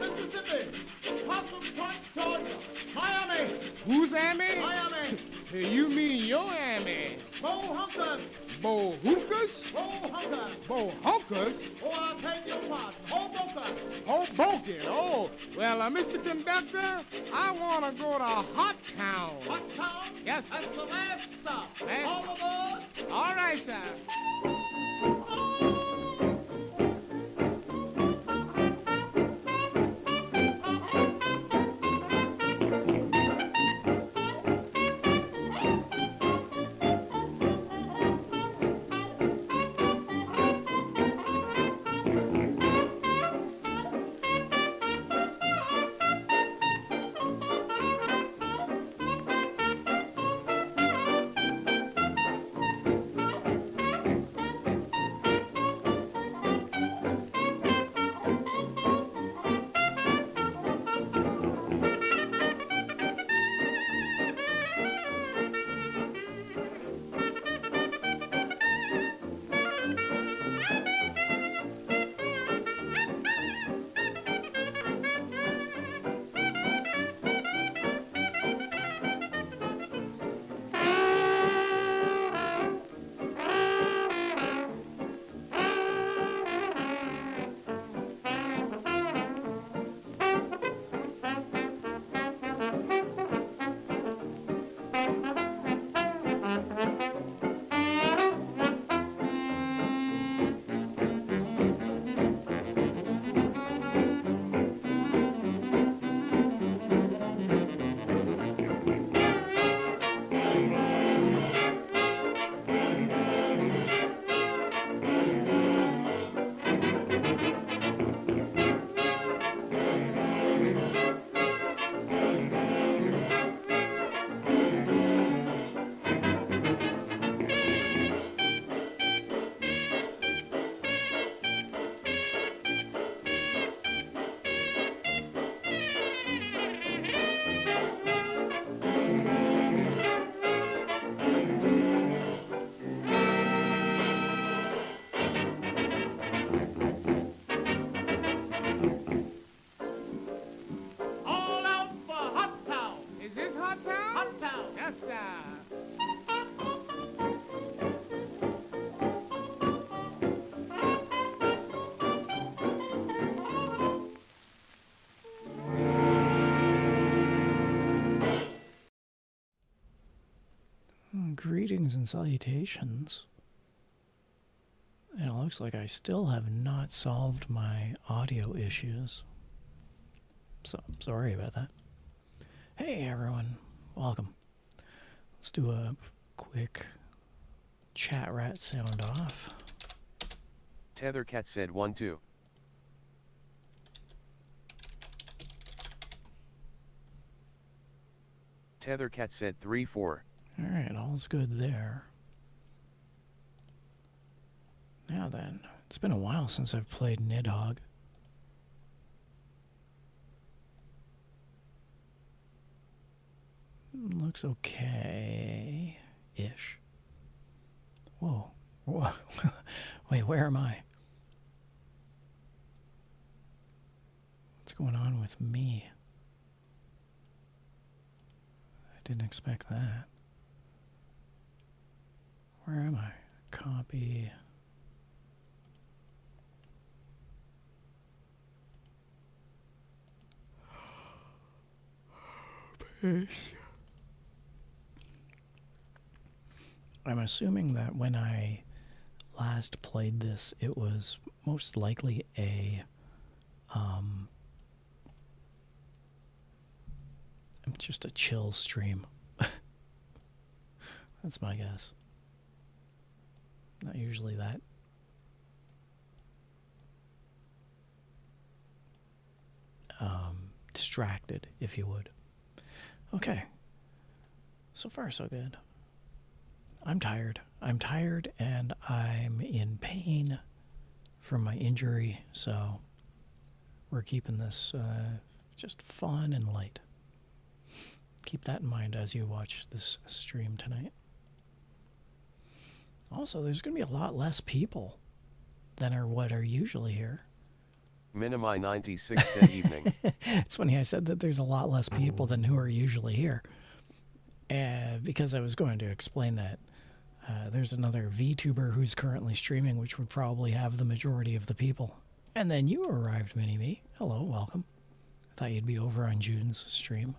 Mississippi, Possum Point, Georgia, Miami. Who's Amy? Miami. Hey, you mean your Amy? Bo Hunkers. Bo Hookers? Bo Hunkers. Bo Hunkers? Oh, I beg your pardon. Hoboken. Hoboken. Oh, well, Mr. Conductor, I want to go to Hot Town. Hot Town? Yes, sir. That's the last stop. Last- All aboard. All right, sir. Greetings and salutations. And it looks like I still have not solved my audio issues. So, sorry about that. Hey everyone, welcome. Let's do a quick chat rat sound off. Tethercat said 1-2. Tethercat said 3-4. Alright, all's good there. Now then, it's been a while since I've played Nidhogg. Looks okay-ish. Whoa. Whoa. Wait, where am I? What's going on with me? I didn't expect that. Where am I? Copy. Paste. I'm assuming that when I last played this, it was most likely a just a chill stream. That's my guess. Not usually that distracted, if you would. Okay. So far, so good. I'm tired. I'm tired and I'm in pain from my injury, so we're keeping this just fun and light. Keep that in mind as you watch this stream tonight. Also, there's going to be a lot less people than what are usually here. Minimi 96 said evening. It's funny, I said that there's a lot less people than who are usually here. Because I was going to explain that there's another VTuber who's currently streaming, which would probably have the majority of the people. And then you arrived, Mini-Me. Hello, welcome. I thought you'd be over on June's stream.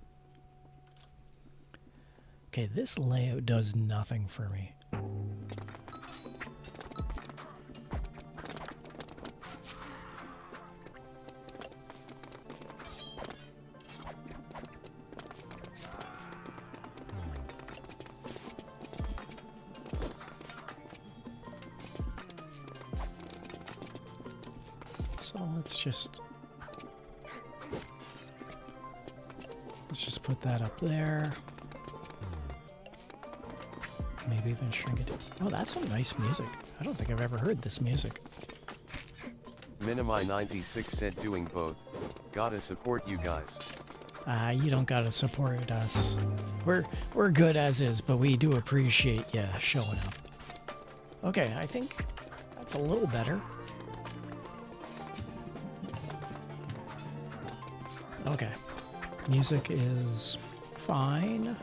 Okay, this layout does nothing for me. So let's just put that up there. Maybe even shrink it. Oh, that's some nice music. I don't think I've ever heard this music. Minimi 96 said doing both. Gotta support you guys. You don't gotta support us. We're good as is, but we do appreciate you showing up. Okay, I think that's a little better. Okay. Music is fine.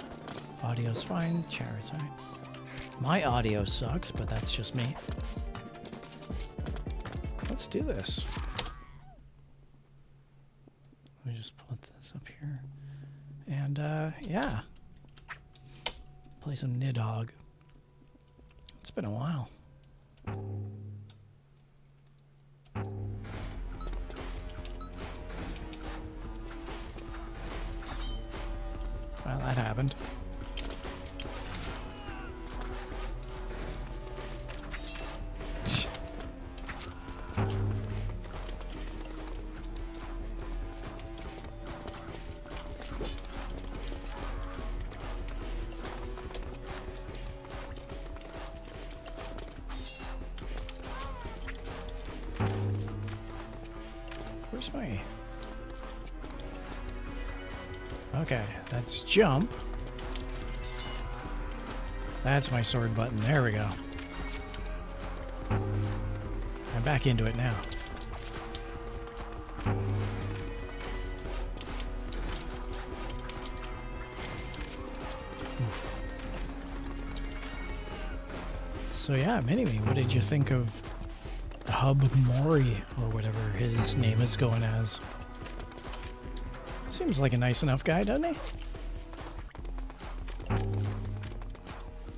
Audio's fine. Chat is fine. My audio sucks, but that's just me. Let's do this. Let me just put this up here. And, yeah. Play some Nidhogg. It's been a while. Well, that happened. Where's my... Okay, that's jump. That's my sword button. There we go. I'm back into it now. Oof. So yeah, Mini-Me, what did you think of Hub Mori, or whatever his name is going as? Seems like a nice enough guy, doesn't he?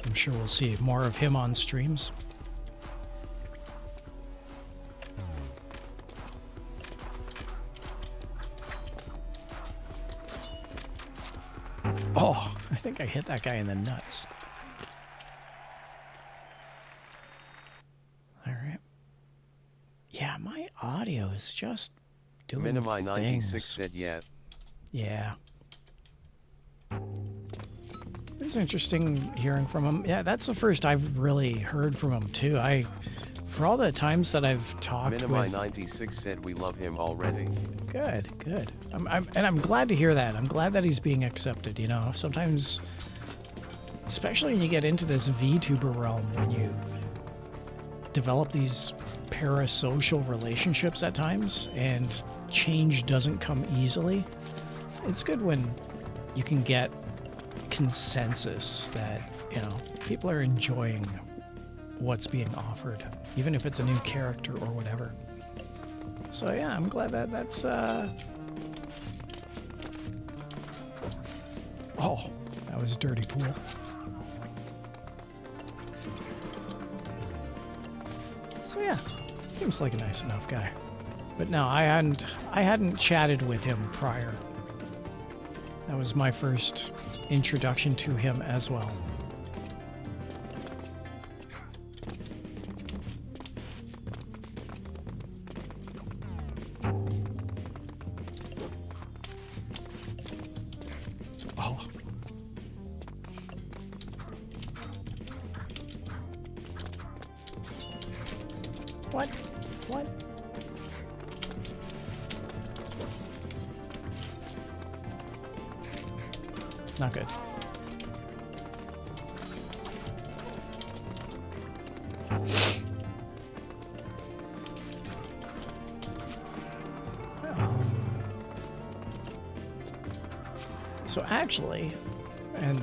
I'm sure we'll see more of him on streams. Oh, I think I hit that guy in the nuts. All right. Yeah, my audio is just doing Minimi 96 things. said yeah. Yeah. It was interesting hearing from him. Yeah, that's the first I've really heard from him too. For all the times that I've talked Minimi with... 96 said we love him already. Good, good. I'm glad to hear that. I'm glad that he's being accepted, you know. Sometimes, especially when you get into this VTuber realm, when you develop these parasocial relationships at times, and change doesn't come easily. It's good when you can get consensus that, you know, people are enjoying what's being offered, even if it's a new character or whatever. So yeah, I'm glad that that's oh, that was a dirty pool. So yeah, seems like a nice enough guy. But no, I hadn't chatted with him prior. That was my first introduction to him as well. Oh. What? What? Not good. So actually, and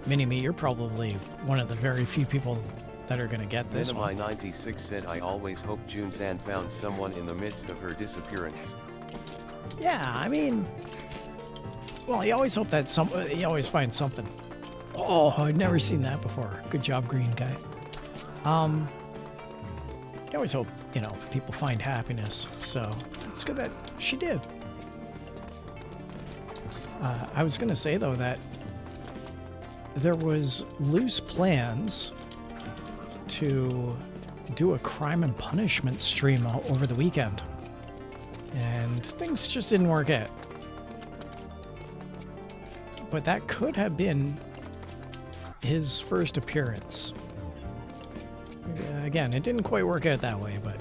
Mini-Me, you're probably one of the very few people that are going to get this one. Minimi96 said, I always hope Junzan found someone in the midst of her disappearance. Yeah, I mean, well, you always hope that you always find something. Oh, I've never seen that before. Good job, green guy. You always hope, you know, people find happiness, so it's good that she did. I was going to say, though, that there was loose plans to do a crime and punishment stream over the weekend, and things just didn't work out. But that could have been his first appearance. Again, it didn't quite work out that way, but...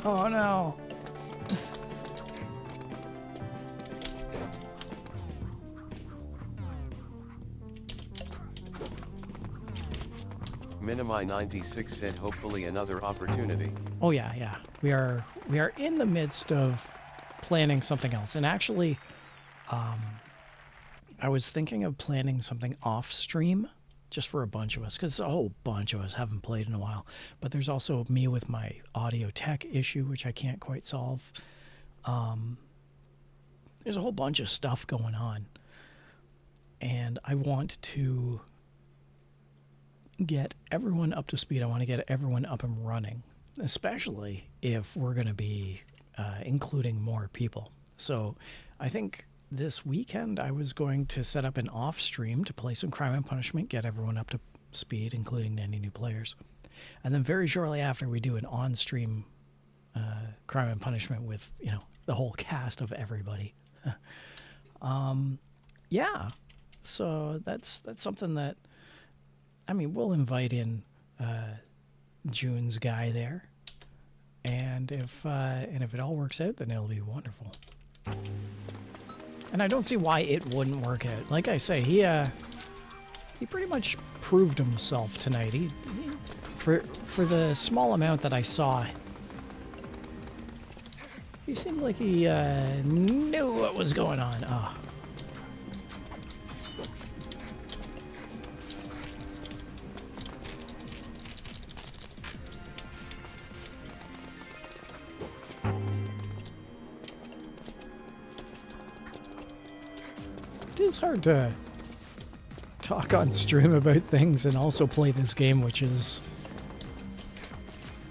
Oh no. Minimi96 said, hopefully another opportunity. Oh yeah. We are in the midst of planning something else. And actually, I was thinking of planning something off stream just for a bunch of us, because a whole bunch of us haven't played in a while. But there's also me with my audio tech issue, which I can't quite solve. There's a whole bunch of stuff going on. And I want to get everyone up to speed. I want to get everyone up and running, especially if we're going to be including more people. So I think this weekend I was going to set up an off stream to play some Crime and Punishment, get everyone up to speed, including any new players. And then very shortly after, we do an on stream Crime and Punishment with, you know, the whole cast of everybody. Yeah. So that's something that, I mean, we'll invite in June's guy there, and if it all works out, then it'll be wonderful. And I don't see why it wouldn't work out. Like I say, he pretty much proved himself tonight. He for the small amount that I saw, he seemed like he knew what was going on. Oh. It is hard to talk on stream about things and also play this game, which is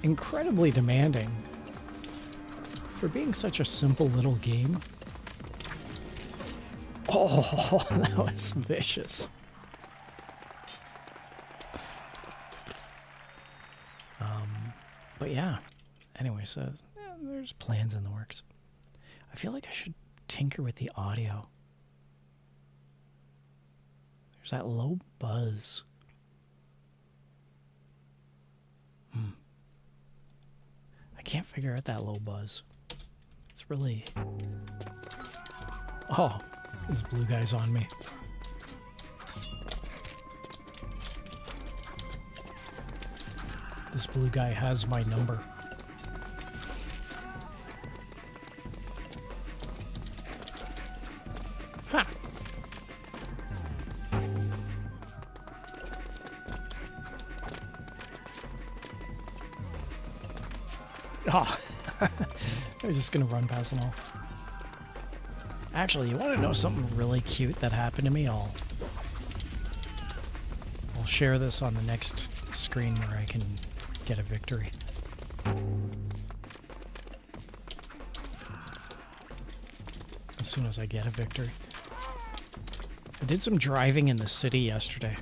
incredibly demanding for being such a simple little game. Oh, that was vicious. But yeah, anyway, so yeah, there's plans in the works. I feel like I should tinker with the audio. There's that low buzz. I can't figure out that low buzz. It's really... Oh, this blue guy's on me. This blue guy has my number. Ha! Oh, I was just gonna run past them all. Actually, you want to know something really cute that happened to me? I'll share this on the next screen where I can get a victory. As soon as I get a victory. I did some driving in the city yesterday.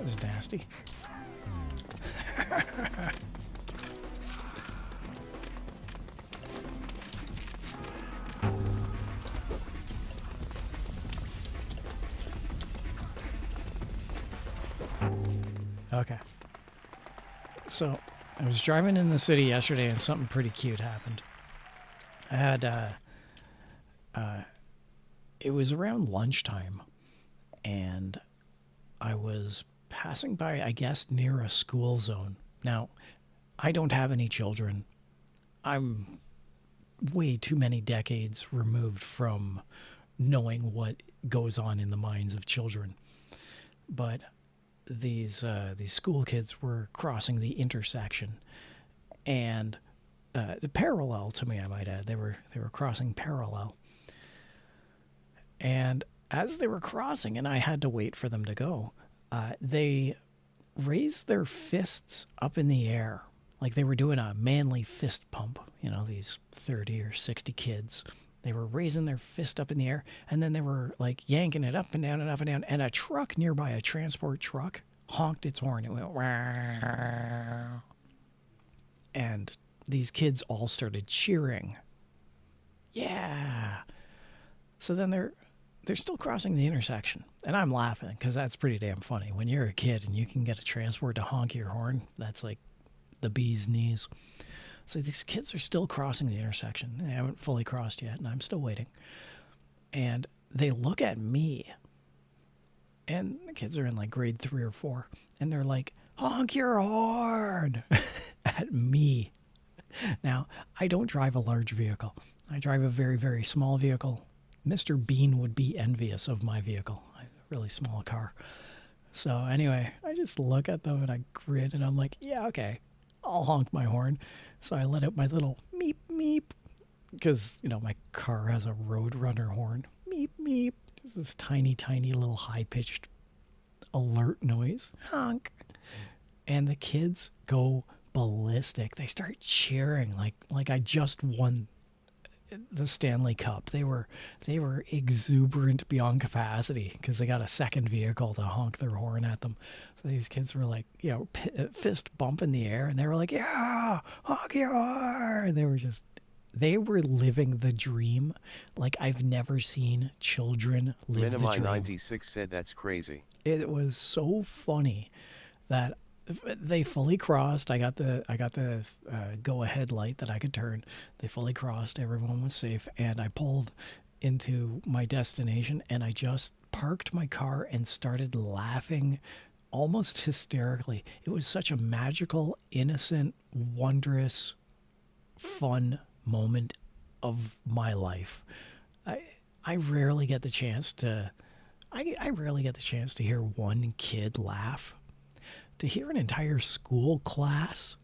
That was nasty. Okay. So, I was driving in the city yesterday and something pretty cute happened. I had, it was around lunchtime, and I was passing by, I guess, near a school zone. Now, I don't have any children. I'm way too many decades removed from knowing what goes on in the minds of children. But these school kids were crossing the intersection, and parallel to me, I might add. They were crossing parallel. And as they were crossing, and I had to wait for them to go, they raised their fists up in the air, like they were doing a manly fist pump. You know, these 30 or 60 kids. They were raising their fist up in the air, and then they were like yanking it up and down and up and down. And a truck nearby, a transport truck, honked its horn. It went, wow. And these kids all started cheering. Yeah. So then they're still crossing the intersection. And I'm laughing because that's pretty damn funny. When you're a kid and you can get a transport to honk your horn, that's like the bee's knees. So these kids are still crossing the intersection. They haven't fully crossed yet, and I'm still waiting. And they look at me. And the kids are in like grade 3 or 4. And they're like, honk your horn at me. Now, I don't drive a large vehicle. I drive a very, very small vehicle. Mr. Bean would be envious of my vehicle. I have a really small car. So anyway, I just look at them and I grin and I'm like, yeah, okay, I'll honk my horn. So I let out my little meep, meep, because, you know, my car has a Roadrunner horn. Meep, meep. It's this tiny, tiny little high-pitched alert noise. Honk. And the kids go ballistic. They start cheering like I just won the Stanley Cup. They were exuberant beyond capacity because they got a second vehicle to honk their horn at them. So these kids were like, you know, fist bump in the air, and they were like, yeah, honk your horn. They were living the dream like I've never seen children live the dream. 96 said that's crazy. It was so funny that they fully crossed. I got the go ahead light that I could turn. They fully crossed. Everyone was safe, and I pulled into my destination, and I just parked my car and started laughing almost hysterically. It was such a magical, innocent, wondrous, fun moment of my life. I rarely get the chance to hear one kid laugh. To hear an entire school class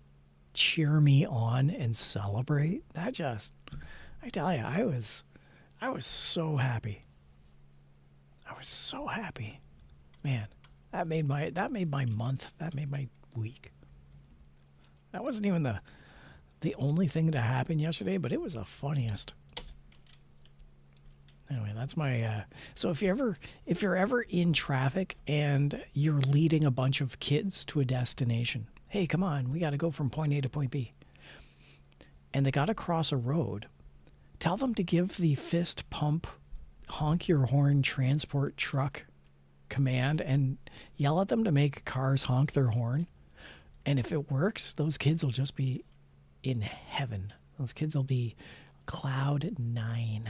cheer me on and celebrate, I tell you, I was so happy. I was so happy. Man, that made my month. That made my week. That wasn't even the only thing to happen yesterday, but it was the funniest. Anyway, that's my so if you're ever in traffic and you're leading a bunch of kids to a destination, hey, come on, we got to go from point A to point B, and they got to cross a road, tell them to give the fist pump, honk your horn transport truck command and yell at them to make cars honk their horn. And if it works, those kids will just be in heaven. Those kids will be cloud 9.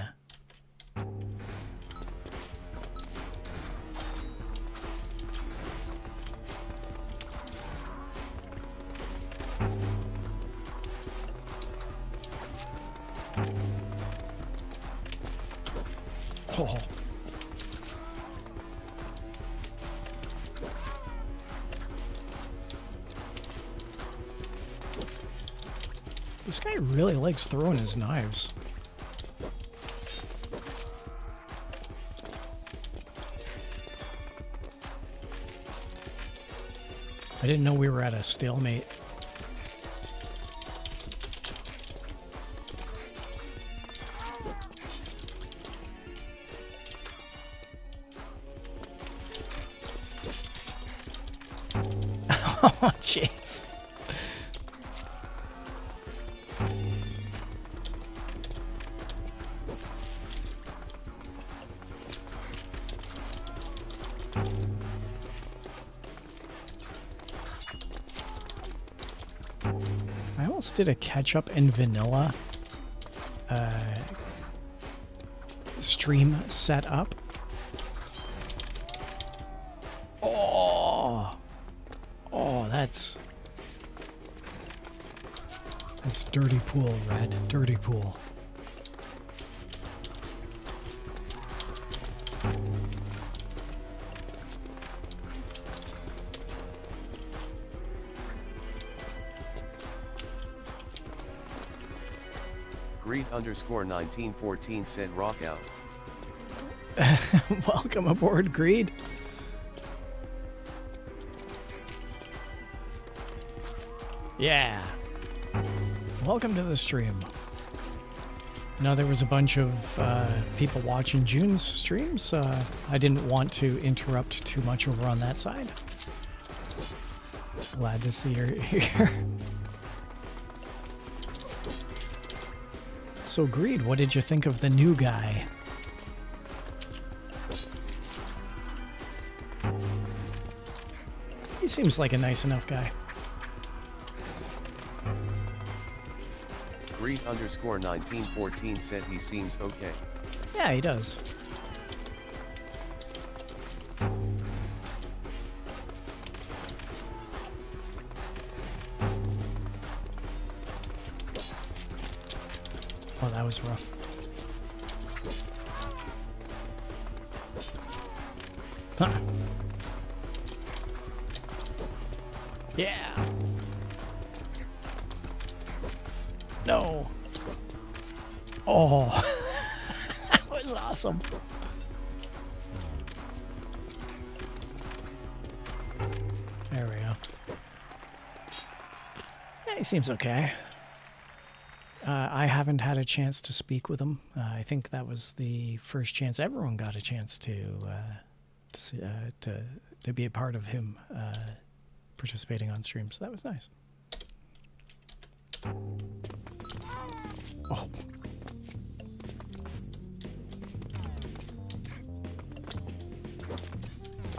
Oh. This guy really likes throwing his knives. I didn't know we were at a stalemate. Oh, jeez. I almost did a ketchup and vanilla stream setup. Oh, that's dirty pool, Red. Dirty pool. Greed_1914 said rock out. Welcome aboard, Greed. Yeah. Welcome to the stream. Now, there was a bunch of people watching June's streams. I didn't want to interrupt too much over on that side. Glad to see her here. So, Greed, what did you think of the new guy? He seems like a nice enough guy. Greed_1914 said he seems okay. Yeah, he does. Oh, that was rough. Huh. Yeah. No. Oh, that was awesome. There we go. Yeah, he seems okay. I haven't had a chance to speak with him. I think that was the first chance everyone got a chance to be a part of him participating on stream. So that was nice. Oh.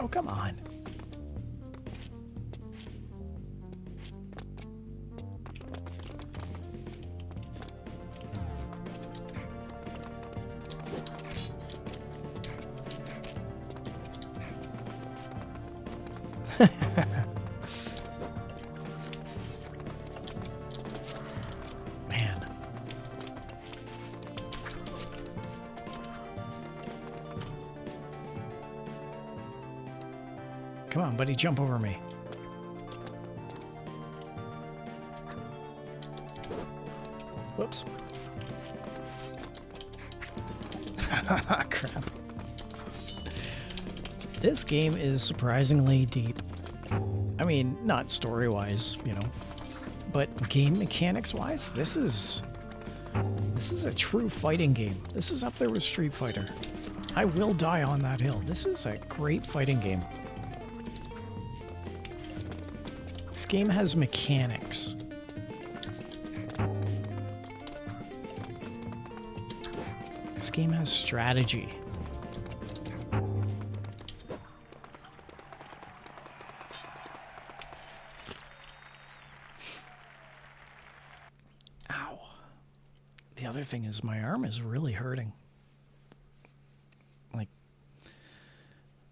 Oh, come on. Man. Come on, buddy, jump over me. Whoops. Crap. This game is surprisingly deep. I mean, not story-wise, you know, but game mechanics-wise, this is a true fighting game. This is up there with Street Fighter. I will die on that hill. This is a great fighting game. This game has mechanics. This game has strategy. Ow. The other thing is my arm is really hurting. Like,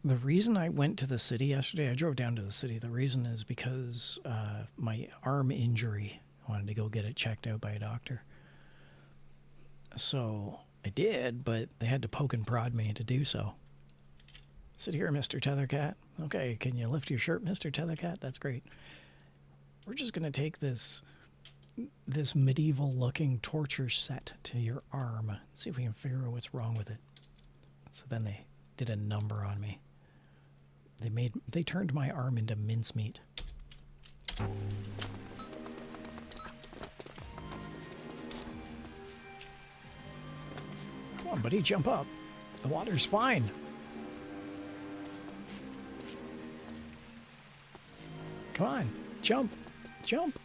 the reason I went to the city yesterday, I drove down to the city, the reason is because my arm injury, I wanted to go get it checked out by a doctor. So I did, but they had to poke and prod me to do so. Sit here, Mr. Tethercat. Okay, can you lift your shirt, Mr. Tethercat? That's great. We're just going to take this medieval-looking torture set to your arm and see if we can figure out what's wrong with it. So then they did a number on me. They turned my arm into mincemeat. Come on, buddy, jump up. The water's fine. Come on. Jump. Jump.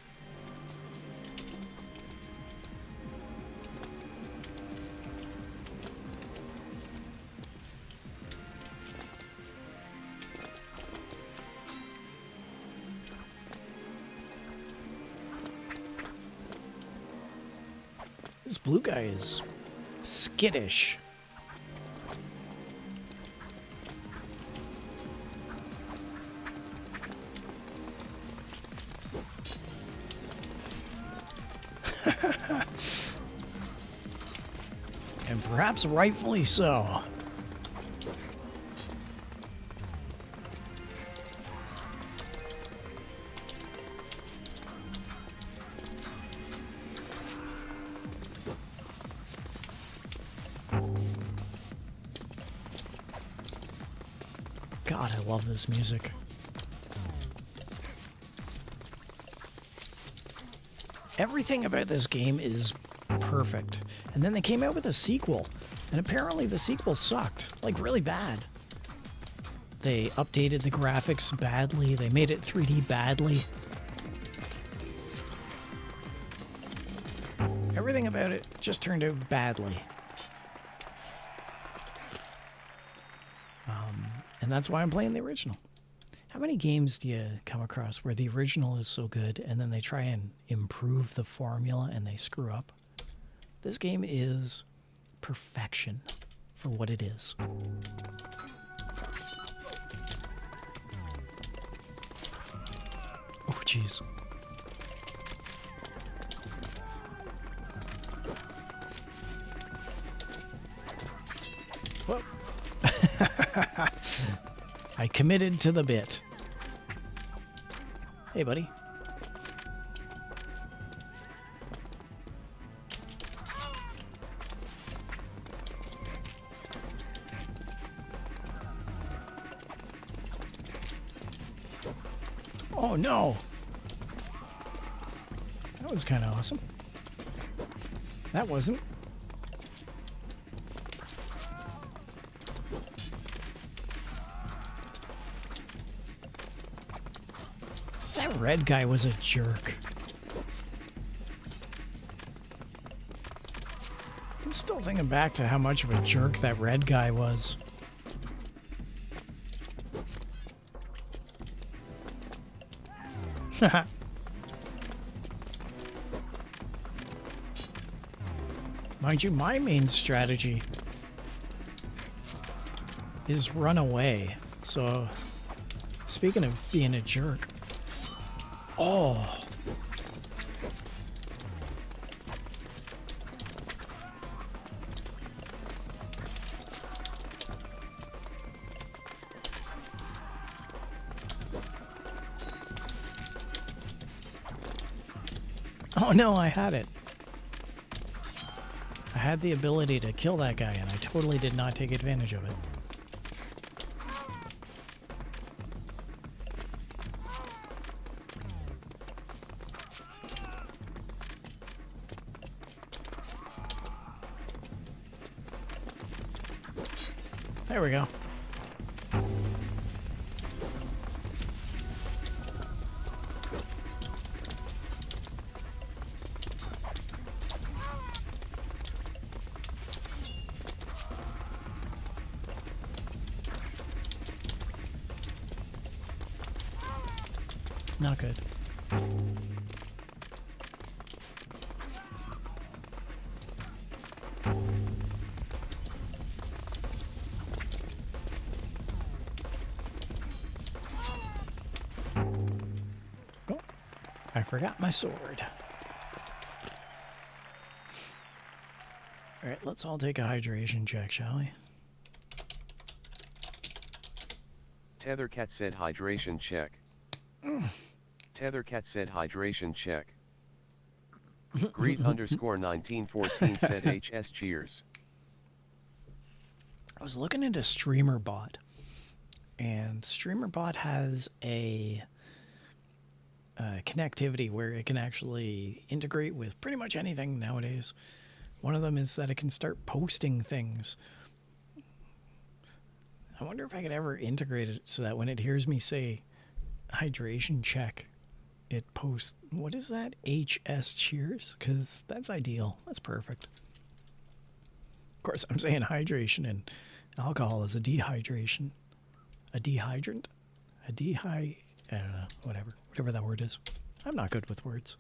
This blue guy is skittish. And perhaps rightfully so. God, I love this music. Everything about this game is perfect. And then they came out with a sequel, and apparently the sequel sucked, like really bad. They updated the graphics badly, they made it 3D badly. Everything about it just turned out badly. And that's why I'm playing the original. How many games do you come across where the original is so good and then they try and improve the formula and they screw up? This game is perfection for what it is. Oh, jeez. Whoa. I committed to the bit. Hey, buddy. Oh, no. That was kind of awesome. That wasn't. That red guy was a jerk. I'm still thinking back to how much of a jerk that red guy was. Mind you, my main strategy is run away. So, speaking of being a jerk. Oh. Oh no, I had it. I had the ability to kill that guy and I totally did not take advantage of it. There we go. Not good. Oh, I forgot my sword. All right, let's all take a hydration check, shall we? Tethercat said hydration check. Tethercat said hydration check. Greet_1914 said HS cheers. I was looking into StreamerBot, and StreamerBot has a connectivity where it can actually integrate with pretty much anything nowadays. One of them is that it can start posting things. I wonder if I could ever integrate it so that when it hears me say hydration check, it posts, what is that? HS cheers? Because that's ideal. That's perfect. Of course, I'm saying hydration, and alcohol is a dehydration. A dehydrant? A I don't know, whatever. Whatever that word is. I'm not good with words.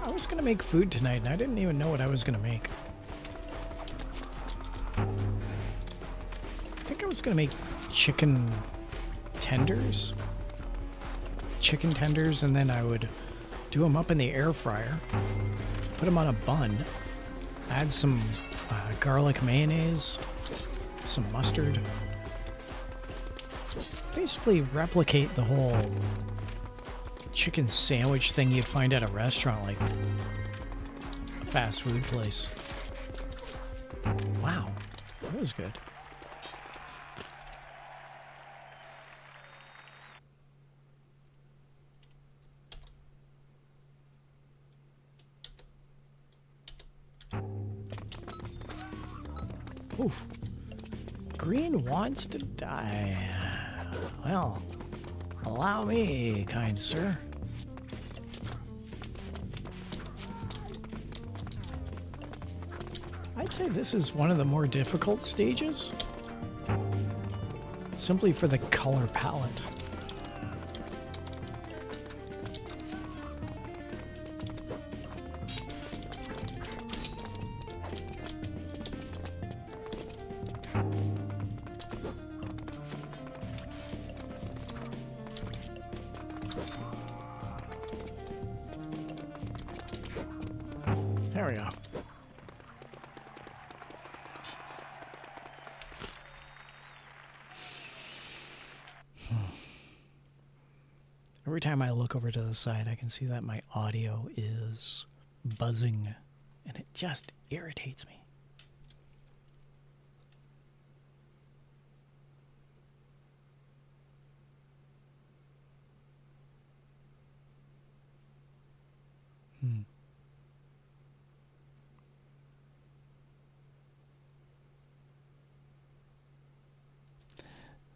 I was gonna make food tonight, and I didn't even know what I was gonna make. I think I was gonna make chicken tenders. Chicken tenders, and then I would do them up in the air fryer, put them on a bun, add some garlic mayonnaise, some mustard. Basically replicate the whole chicken sandwich thing you'd find at a restaurant, like a fast food place. Wow, that was good. Oof. Green wants to die. Well, allow me, kind sir. I'd say this is one of the more difficult stages, simply for the color palette. There we go. Every time I look over to the side, I can see that my audio is buzzing, and it just irritates me.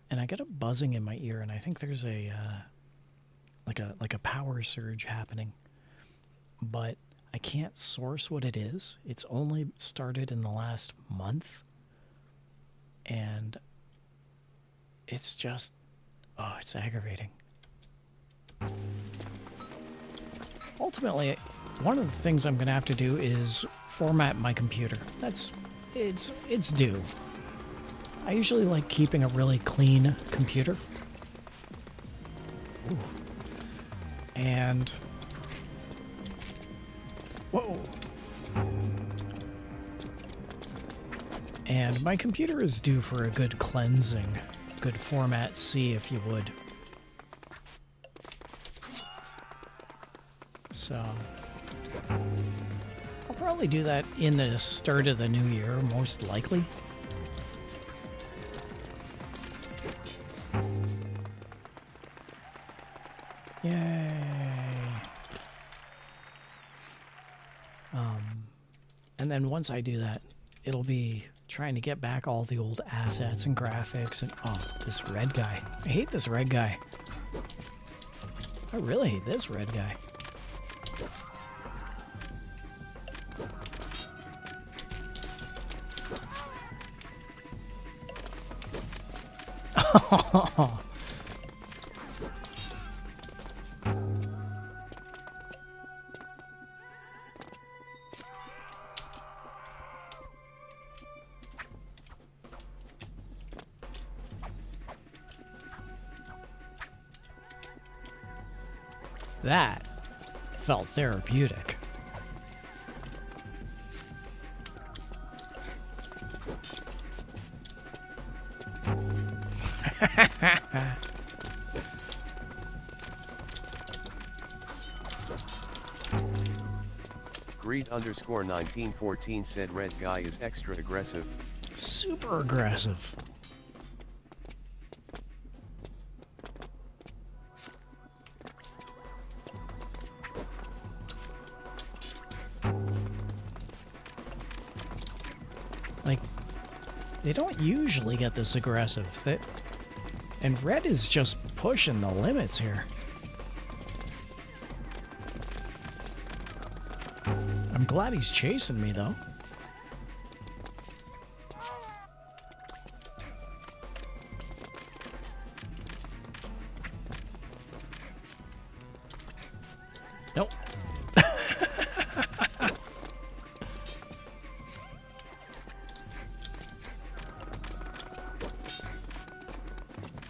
And I get a buzzing in my ear, and I think there's a like a power surge happening, but I can't source what it is. It's only started in the last month, and it's just, oh, it's aggravating. Ultimately, one of the things I'm gonna have to do is format my computer. It's due. I usually like keeping a really clean computer. Ooh. And whoa. And my computer is due for a good cleansing. Good format C, if you would. So I'll probably do that in the start of the new year, most likely. Yay. And then once I do that, it'll be trying to get back all the old assets and graphics and, oh, this red guy. I hate this red guy. I really hate this red guy. That felt therapeutic. Greed_1914 said red guy is extra aggressive. Super aggressive. They don't usually get this aggressive. And red is just pushing the limits here. I'm glad he's chasing me, though. Nope.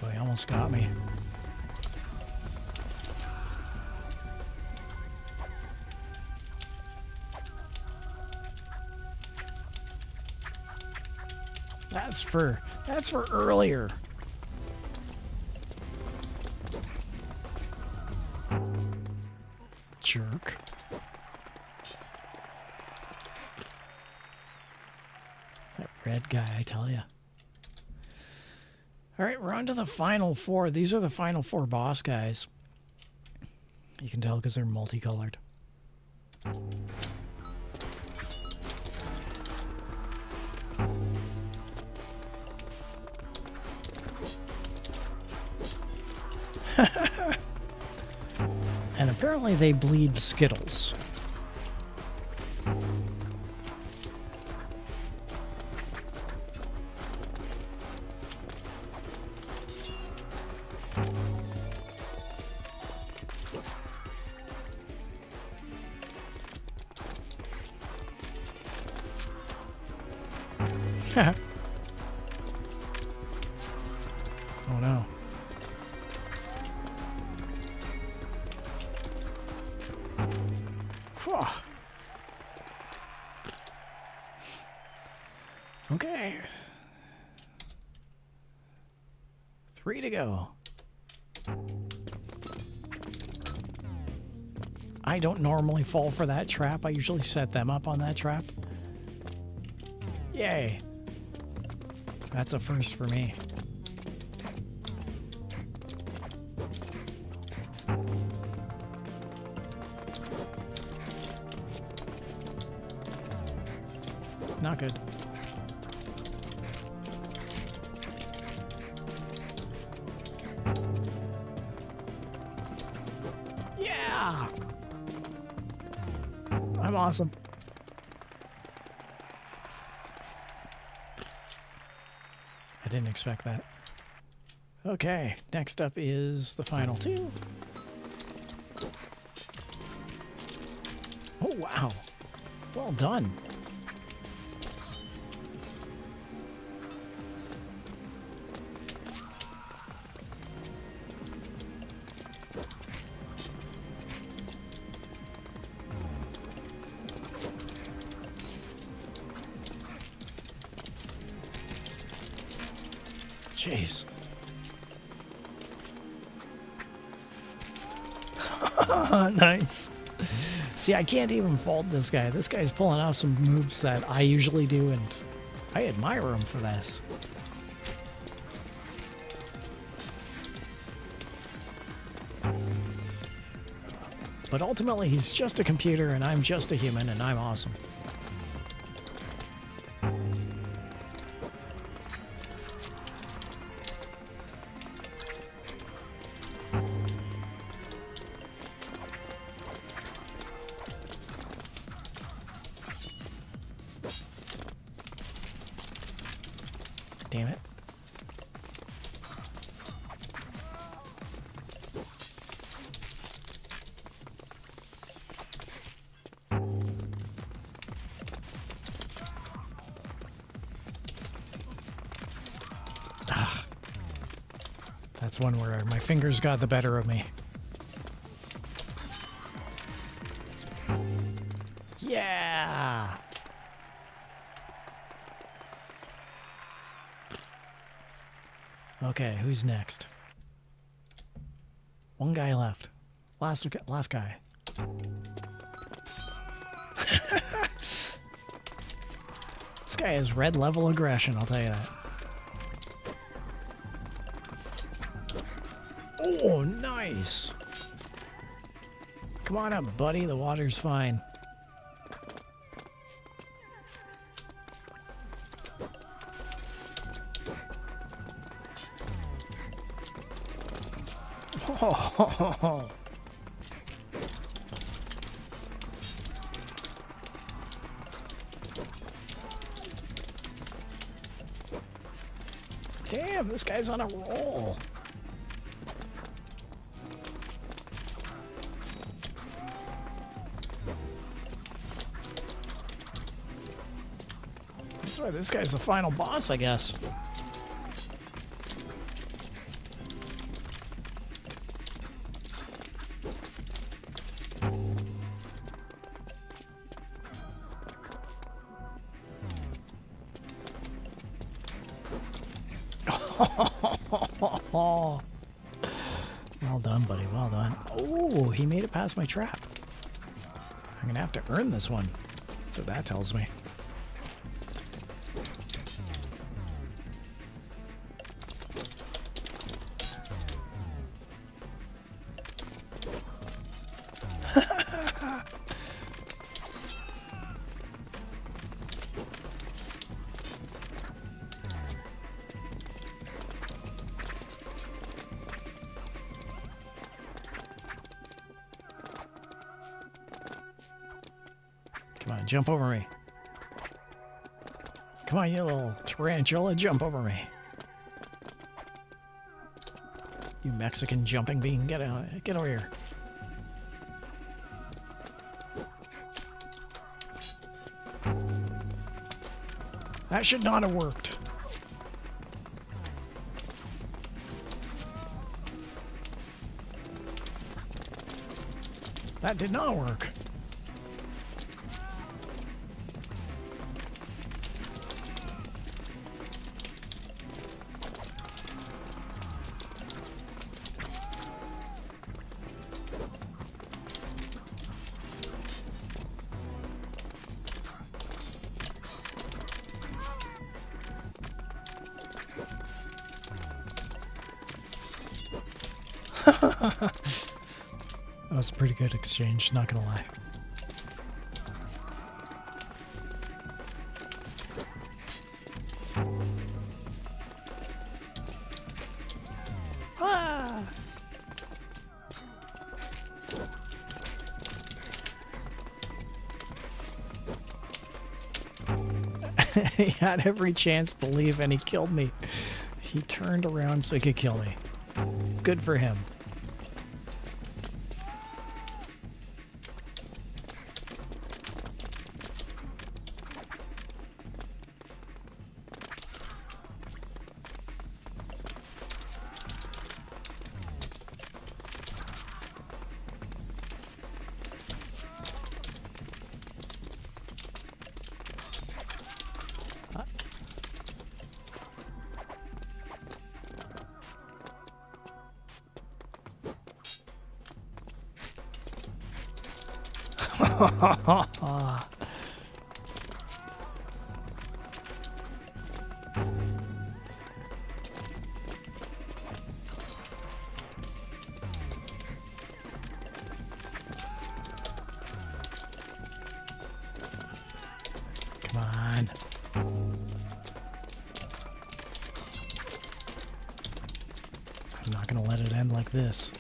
Boy, he almost got me. That's for earlier. Jerk. That red guy, I tell ya. All right, we're on to the final four. These are the final four boss guys. You can tell because they're multicolored. And apparently they bleed Skittles. Oh no. Okay. 3 to go. I don't normally fall for that trap. I usually set them up on that trap. Yay. That's a first for me. Not good. Yeah! I'm awesome. I didn't expect that. Okay, next up is the final two. Oh, wow. Well done. Jeez. Nice. See, I can't even fault this guy. This guy's pulling off some moves that I usually do, and I admire him for this. But ultimately, he's just a computer, and I'm just a human, and I'm awesome. Damn it. That's one where my fingers got the better of me. Yeah! Okay, who's next? One guy left. Last guy. This guy has red level aggression, I'll tell you that. Oh, nice! Come on up, buddy. The water's fine. Oh. Damn, this guy's on a roll. That's why this guy's the final boss, I guess. Well done, buddy. Well done. Oh, he made it past my trap. I'm gonna have to earn this one. That's what that tells me. Come on, jump over me. Come on, you little tarantula, jump over me. You Mexican jumping bean, get over here. That should not have worked. That did not work. That was a pretty good exchange, not gonna lie. Ah! He had every chance to leave and he killed me. He turned around so he could kill me. Good for him. Come on. I'm not gonna let it end like this.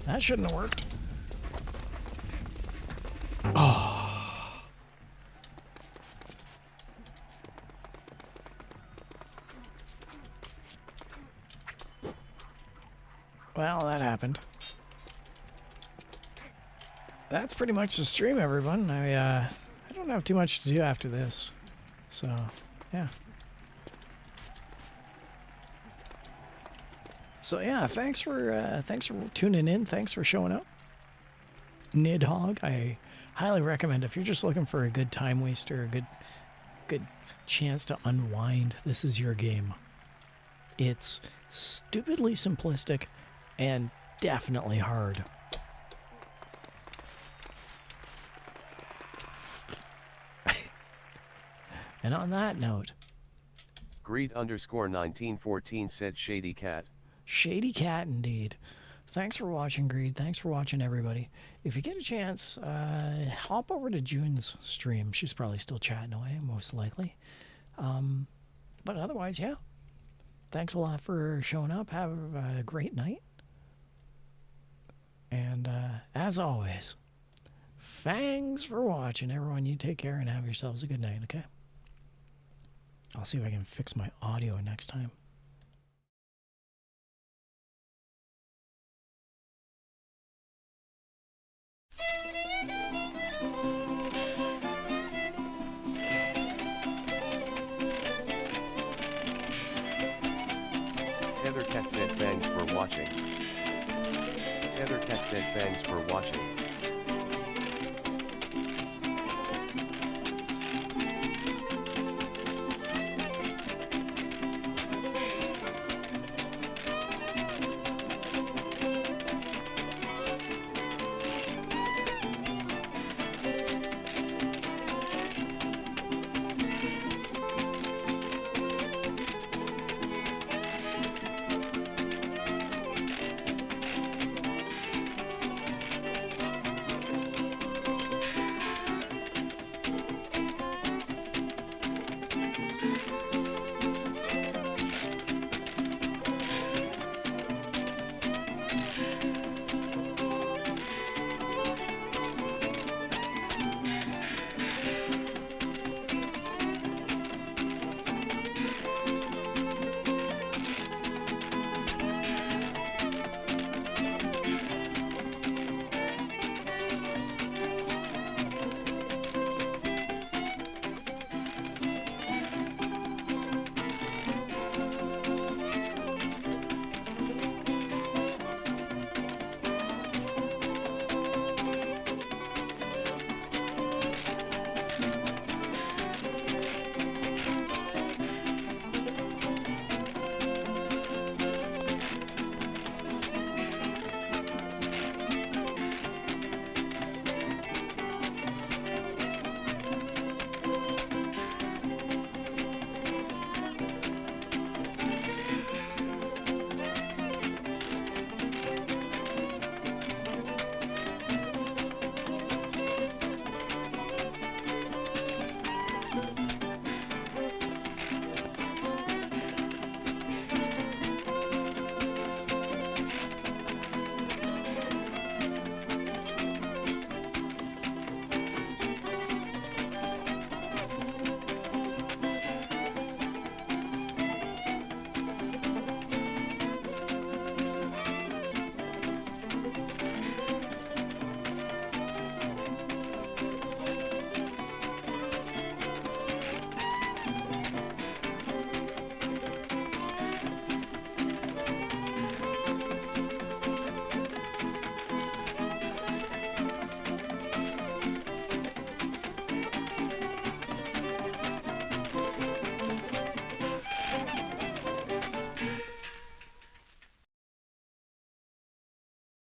That shouldn't have worked. Oh. Well, that happened. That's pretty much the stream, everyone. I don't have too much to do after this. So, yeah. So yeah, thanks for tuning in. Thanks for showing up. Nidhogg, I highly recommend if you're just looking for a good time waster, a good chance to unwind. This is your game. It's stupidly simplistic and definitely hard. And on that note, Greed_1914 said Shady Cat. Shady Cat indeed. Thanks for watching, Greed. Thanks for watching, everybody. If you get a chance, hop over to June's stream. She's probably still chatting away, most likely. But otherwise, yeah. Thanks a lot for showing up. Have a great night. And as always, thanks for watching, everyone. You take care and have yourselves a good night, okay? I'll see if I can fix my audio next time. Tethercat said thanks for watching. Tethercat said thanks for watching.